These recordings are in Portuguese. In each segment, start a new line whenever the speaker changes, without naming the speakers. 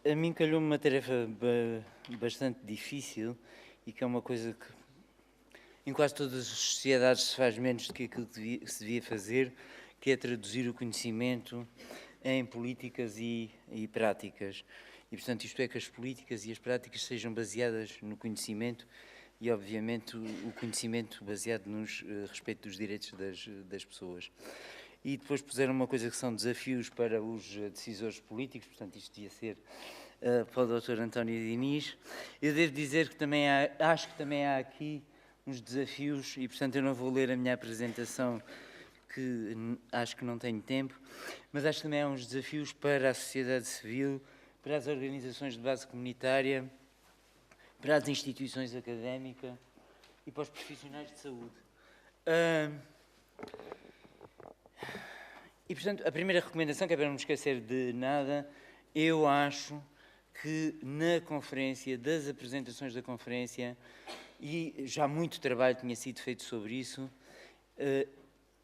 A mim calhou-me uma tarefa bastante difícil e que é uma coisa que em quase todas as sociedades se faz menos do que aquilo que se devia fazer, que é traduzir o conhecimento em políticas e práticas. E, portanto, isto é que as políticas e as práticas sejam baseadas no conhecimento e, obviamente, o conhecimento baseado nos respeito dos direitos das pessoas. E depois puseram uma coisa que são desafios para os decisores políticos, portanto, isto devia ser para o Dr. António Diniz. Eu devo dizer que também acho que também há aqui uns desafios e, portanto, eu não vou ler a minha apresentação, que acho que não tenho tempo, mas acho que também há uns desafios para a sociedade civil, para as organizações de base comunitária, para as instituições académicas e para os profissionais de saúde. E, portanto, a primeira recomendação, que é para não me esquecer de nada, eu acho que na conferência, das apresentações da conferência, e já muito trabalho tinha sido feito sobre isso,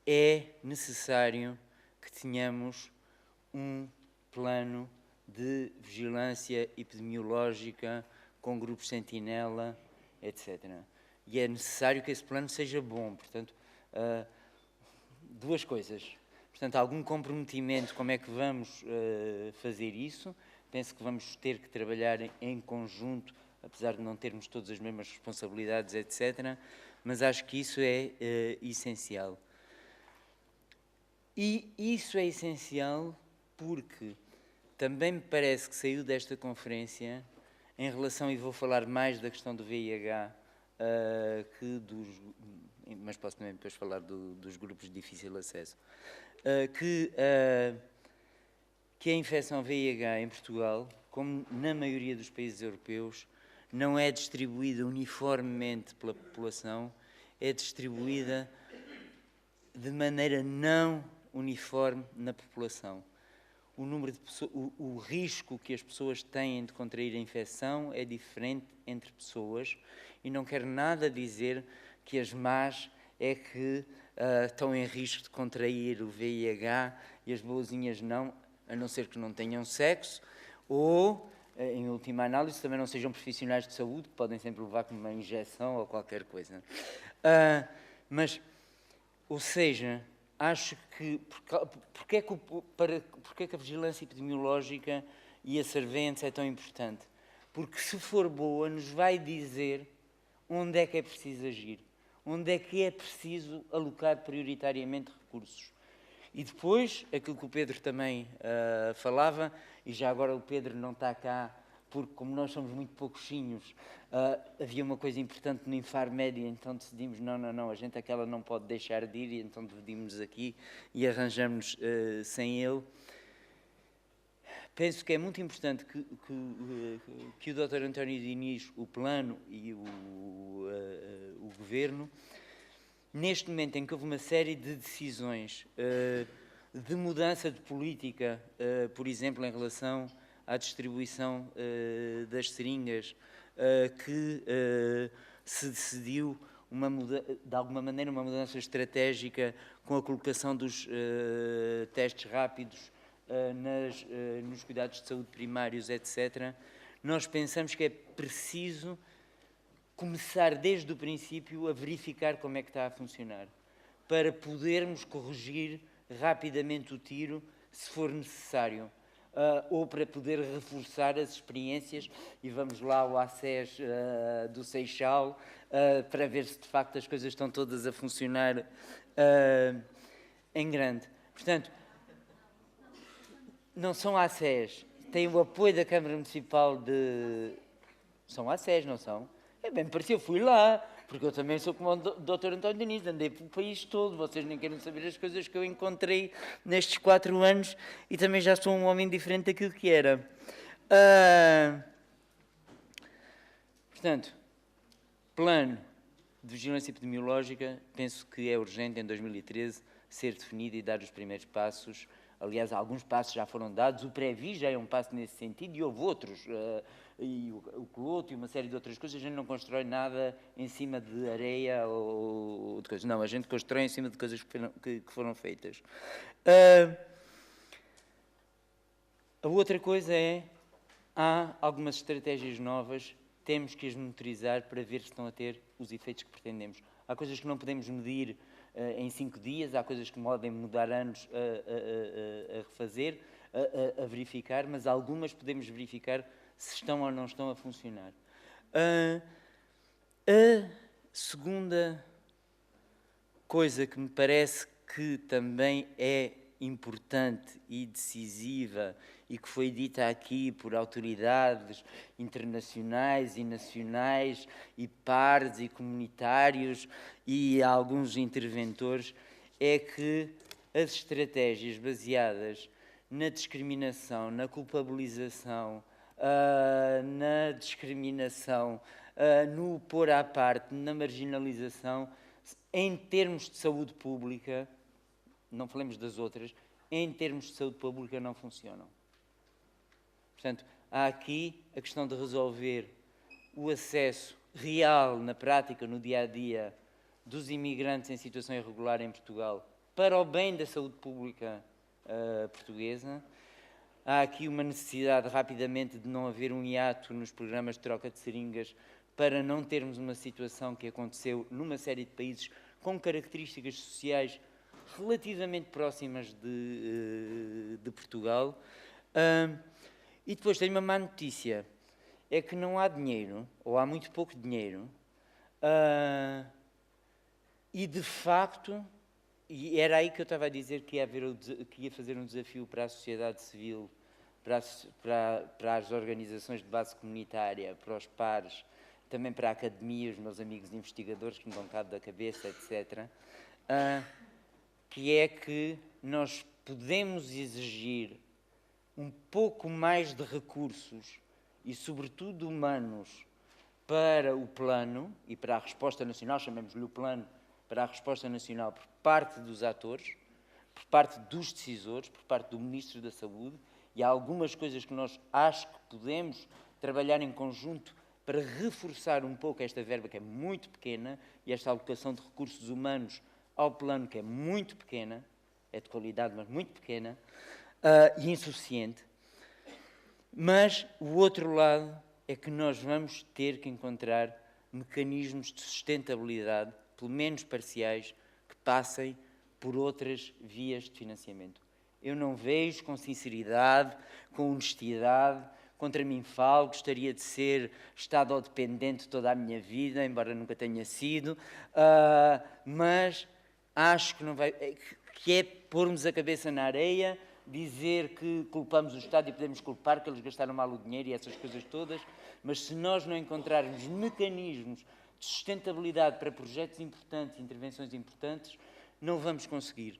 é necessário que tenhamos um plano de vigilância epidemiológica com grupos sentinela, etc. E é necessário que esse plano seja bom. Portanto, duas coisas. Portanto, algum comprometimento, como é que vamos fazer isso? Penso que vamos ter que trabalhar em conjunto, apesar de não termos todas as mesmas responsabilidades, etc. Mas acho que isso é essencial. E isso é essencial porque também me parece que saiu desta conferência, em relação, e vou falar mais da questão do VIH, mas posso também depois falar dos grupos de difícil acesso, que a infecção VIH em Portugal, como na maioria dos países europeus, não é distribuída uniformemente pela população, é distribuída de maneira não uniforme na população. O número de pessoas, o risco que as pessoas têm de contrair a infecção é diferente entre pessoas e não quer nada dizer que as más é que estão em risco de contrair o VIH e as boazinhas não, a não ser que não tenham sexo ou, em última análise, também não sejam profissionais de saúde, que podem sempre levar com uma injeção ou qualquer coisa. Ou seja, acho que porque é que a vigilância epidemiológica e a surveillance é tão importante? Porque se for boa, nos vai dizer onde é que é preciso agir, onde é que é preciso alocar prioritariamente recursos. E depois, aquilo que o Pedro também falava, e já agora o Pedro não está cá, porque como nós somos muito pouquinhos, havia uma coisa importante no Infarmed, então decidimos, não, a gente aquela não pode deixar de ir, e então dividimos aqui e arranjamos sem ele. Penso que é muito importante que o Dr. António Diniz, o plano e o governo, neste momento em que houve uma série de decisões de mudança de política, por exemplo, em relação à distribuição das seringas, que se decidiu, de alguma maneira, uma mudança estratégica com a colocação dos testes rápidos nos cuidados de saúde primários, etc. Nós pensamos que é preciso começar desde o princípio a verificar como é que está a funcionar, para podermos corrigir rapidamente o tiro, se for necessário, ou para poder reforçar as experiências, e vamos lá ao ACES do Seixal, para ver se de facto as coisas estão todas a funcionar em grande. Portanto, não são ACES, têm o apoio da Câmara Municipal de... São ACES, não são? É bem parecido, eu fui lá, porque eu também sou como o Dr. António Diniz, andei pelo país todo, vocês nem querem saber as coisas que eu encontrei nestes 4 anos e também já sou um homem diferente daquilo que era. Portanto, plano de vigilância epidemiológica, penso que é urgente em 2013 ser definido e dar os primeiros passos. Aliás, alguns passos já foram dados, o Previ já é um passo nesse sentido e houve outros, e o Cloto e uma série de outras coisas. A gente não constrói nada em cima de areia ou de coisas, não, a gente constrói em cima de coisas que foram feitas. A outra coisa é, há algumas estratégias novas, temos que as monitorizar para ver se estão a ter os efeitos que pretendemos. Há coisas que não podemos medir em 5 dias, há coisas que podem mudar anos a refazer, a verificar, mas algumas podemos verificar se estão ou não estão a funcionar. A segunda coisa que me parece que também é importante e decisiva e que foi dita aqui por autoridades internacionais e nacionais e pares e comunitários e alguns interventores, é que as estratégias baseadas na discriminação, na culpabilização, na discriminação, no pôr à parte, na marginalização, em termos de saúde pública, não falemos das outras, em termos de saúde pública não funcionam. Portanto, há aqui a questão de resolver o acesso real, na prática, no dia-a-dia, dos imigrantes em situação irregular em Portugal, para o bem da saúde pública portuguesa. Há aqui uma necessidade, rapidamente, de não haver um hiato nos programas de troca de seringas, para não termos uma situação que aconteceu numa série de países com características sociais relativamente próximas de Portugal. E depois tenho uma má notícia, é que não há dinheiro, ou há muito pouco dinheiro, e de facto, e era aí que eu estava a dizer que ia fazer um desafio para a sociedade civil, para as organizações de base comunitária, para os pares, também para a academia, os meus amigos investigadores que me dão cabo da cabeça, etc., que é que nós podemos exigir um pouco mais de recursos e, sobretudo, humanos para o plano e para a resposta nacional, chamemos-lhe o plano, para a resposta nacional por parte dos atores, por parte dos decisores, por parte do Ministro da Saúde, e há algumas coisas que nós acho que podemos trabalhar em conjunto para reforçar um pouco esta verba que é muito pequena e esta alocação de recursos humanos ao plano que é muito pequena, é de qualidade, mas muito pequena, e insuficiente. Mas o outro lado é que nós vamos ter que encontrar mecanismos de sustentabilidade, pelo menos parciais, que passem por outras vias de financiamento. Eu não vejo com sinceridade, com honestidade, contra mim falo, gostaria de ser Estado-dependente toda a minha vida, embora nunca tenha sido, mas acho que não vai, que é pormos a cabeça na areia, dizer que culpamos o Estado e podemos culpar que eles gastaram mal o dinheiro e essas coisas todas, mas se nós não encontrarmos mecanismos de sustentabilidade para projetos importantes, intervenções importantes, não vamos conseguir.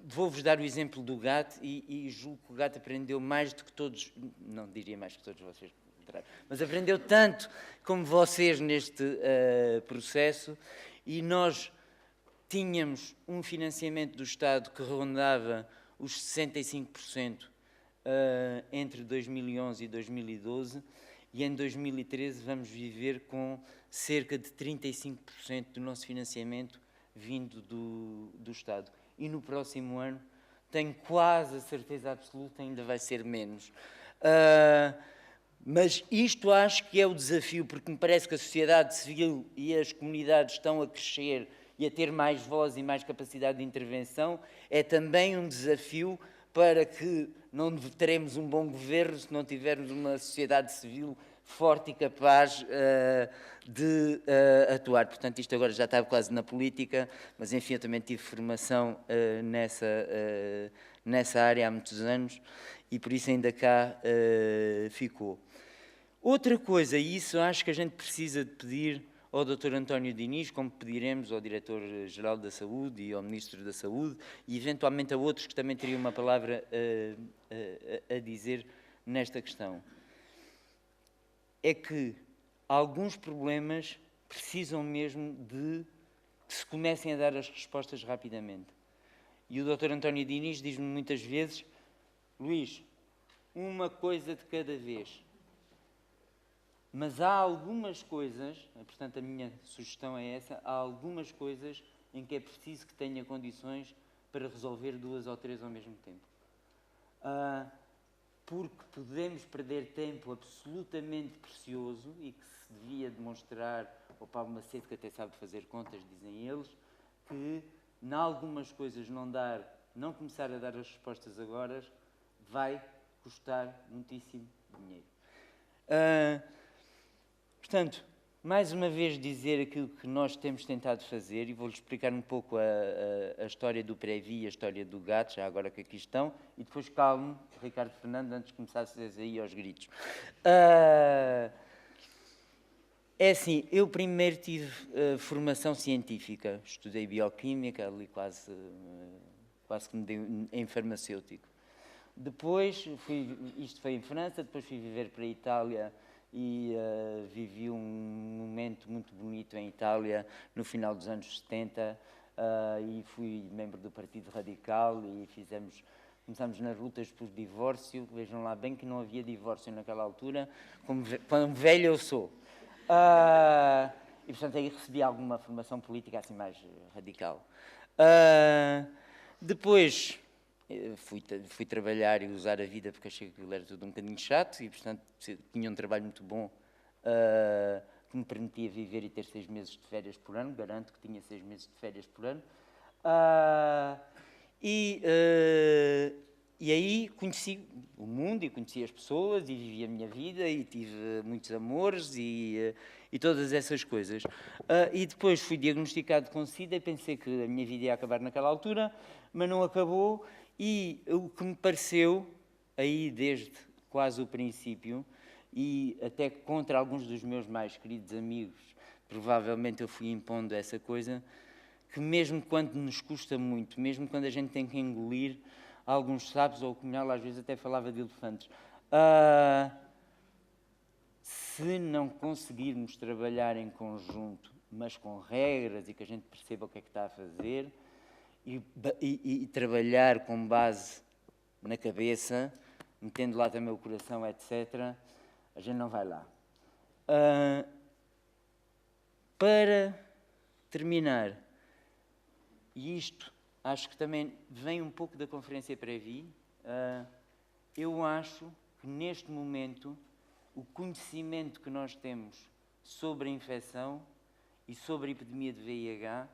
Vou-vos dar o exemplo do GAT e julgo que o GAT aprendeu mais do que todos, não diria mais que todos vocês, mas aprendeu tanto como vocês neste processo, e nós tínhamos um financiamento do Estado que rondava os 65% entre 2011 e 2012, e em 2013 vamos viver com cerca de 35% do nosso financiamento vindo do Estado. E no próximo ano, tenho quase a certeza absoluta, ainda vai ser menos. Mas isto acho que é o desafio, porque me parece que a sociedade civil e as comunidades estão a crescer e a ter mais voz e mais capacidade de intervenção. É também um desafio para que não teremos um bom governo se não tivermos uma sociedade civil forte e capaz de atuar. Portanto, isto agora já estava quase na política, mas enfim, eu também tive formação nessa área há muitos anos e por isso ainda cá ficou. Outra coisa, e isso acho que a gente precisa de pedir ao Dr. António Diniz, como pediremos ao Diretor-Geral da Saúde e ao Ministro da Saúde, e eventualmente a outros que também teriam uma palavra a dizer nesta questão, é que alguns problemas precisam mesmo de que se comecem a dar as respostas rapidamente. E o Dr. António Diniz diz-me muitas vezes: Luís, uma coisa de cada vez. Mas há algumas coisas, portanto a minha sugestão é essa, há algumas coisas em que é preciso que tenha condições para resolver 2 ou 3 ao mesmo tempo. porque podemos perder tempo absolutamente precioso e que se devia demonstrar, o Paulo Macedo, que até sabe fazer contas, dizem eles, que em algumas coisas não começar a dar as respostas agora vai custar muitíssimo dinheiro. Portanto, mais uma vez dizer aquilo que nós temos tentado fazer, e vou-lhe explicar um pouco a história do Prévi e a história do GAT, já agora que aqui estão, e depois calmo, Ricardo Fernando, antes de começasses aí aos gritos. É assim, eu primeiro tive formação científica, estudei bioquímica, ali quase que me dei em farmacêutico. Depois, isto foi em França, depois fui viver para a Itália e vivi um momento muito bonito em Itália no final dos anos 70 e fui membro do Partido Radical e começámos nas lutas por divórcio. Vejam lá bem que não havia divórcio naquela altura, como velho eu sou. E portanto aí recebi alguma formação política assim mais radical. Depois fui trabalhar e usar a vida porque achei que aquilo era tudo um bocadinho chato e portanto tinha um trabalho muito bom que me permitia viver e ter 6 meses de férias por ano, garanto que tinha 6 meses de férias por ano. E aí conheci o mundo e conheci as pessoas e vivi a minha vida e tive muitos amores e todas essas coisas. E depois fui diagnosticado com SIDA e pensei que a minha vida ia acabar naquela altura, mas não acabou. E o que me pareceu, aí desde quase o princípio, e até contra alguns dos meus mais queridos amigos, provavelmente eu fui impondo essa coisa, que mesmo quando nos custa muito, mesmo quando a gente tem que engolir alguns sapos, ou o Cunhal às vezes até falava de elefantes, se não conseguirmos trabalhar em conjunto, mas com regras e que a gente perceba o que é que está a fazer, e trabalhar com base na cabeça, metendo lá também o coração, etc., a gente não vai lá. Para terminar, e isto acho que também vem um pouco da Conferência Prévi, eu acho que neste momento o conhecimento que nós temos sobre a infecção e sobre a epidemia de VIH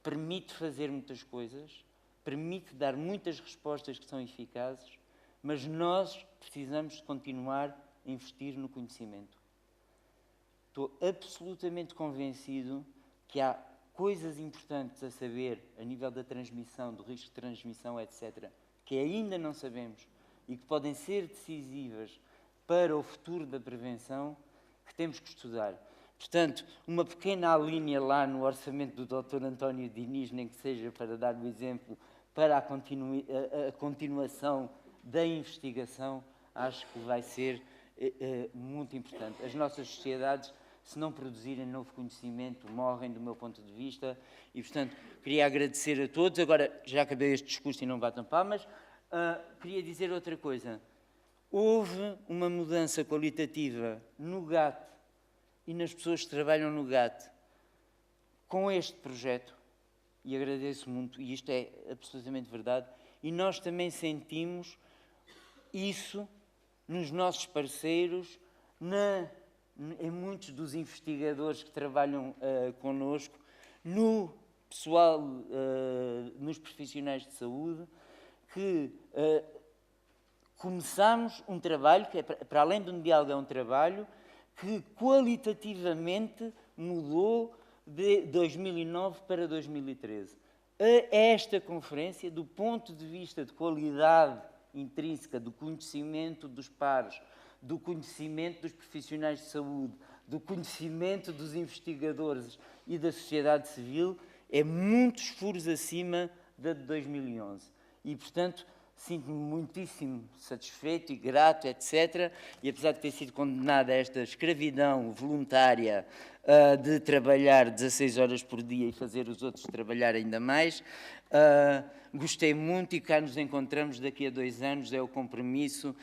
permite fazer muitas coisas, permite dar muitas respostas que são eficazes, mas nós precisamos de continuar a investir no conhecimento. Estou absolutamente convencido que há coisas importantes a saber a nível da transmissão, do risco de transmissão, etc., que ainda não sabemos e que podem ser decisivas para o futuro da prevenção, que temos que estudar. Portanto, uma pequena linha lá no orçamento do Dr. António Diniz, nem que seja para dar o exemplo, para a continuação da investigação, acho que vai ser muito importante. As nossas sociedades, se não produzirem novo conhecimento, morrem do meu ponto de vista e, portanto, queria agradecer a todos. Agora, já acabei este discurso e não batam palmas, queria dizer outra coisa. Houve uma mudança qualitativa no GAT e nas pessoas que trabalham no GAT com este projeto, e agradeço muito, e isto é absolutamente verdade, e nós também sentimos isso nos nossos parceiros, em muitos dos investigadores que trabalham connosco, no pessoal, nos profissionais de saúde, que começamos um trabalho, que é, para além de um diálogo, é um trabalho que qualitativamente mudou de 2009 para 2013. Esta conferência, do ponto de vista de qualidade intrínseca, do conhecimento dos pares, do conhecimento dos profissionais de saúde, do conhecimento dos investigadores e da sociedade civil, é muitos furos acima da de 2011. E, portanto, sinto-me muitíssimo satisfeito e grato, etc. E apesar de ter sido condenado a esta escravidão voluntária de trabalhar 16 horas por dia e fazer os outros trabalhar ainda mais, gostei muito e cá nos encontramos daqui a 2 anos, é o compromisso.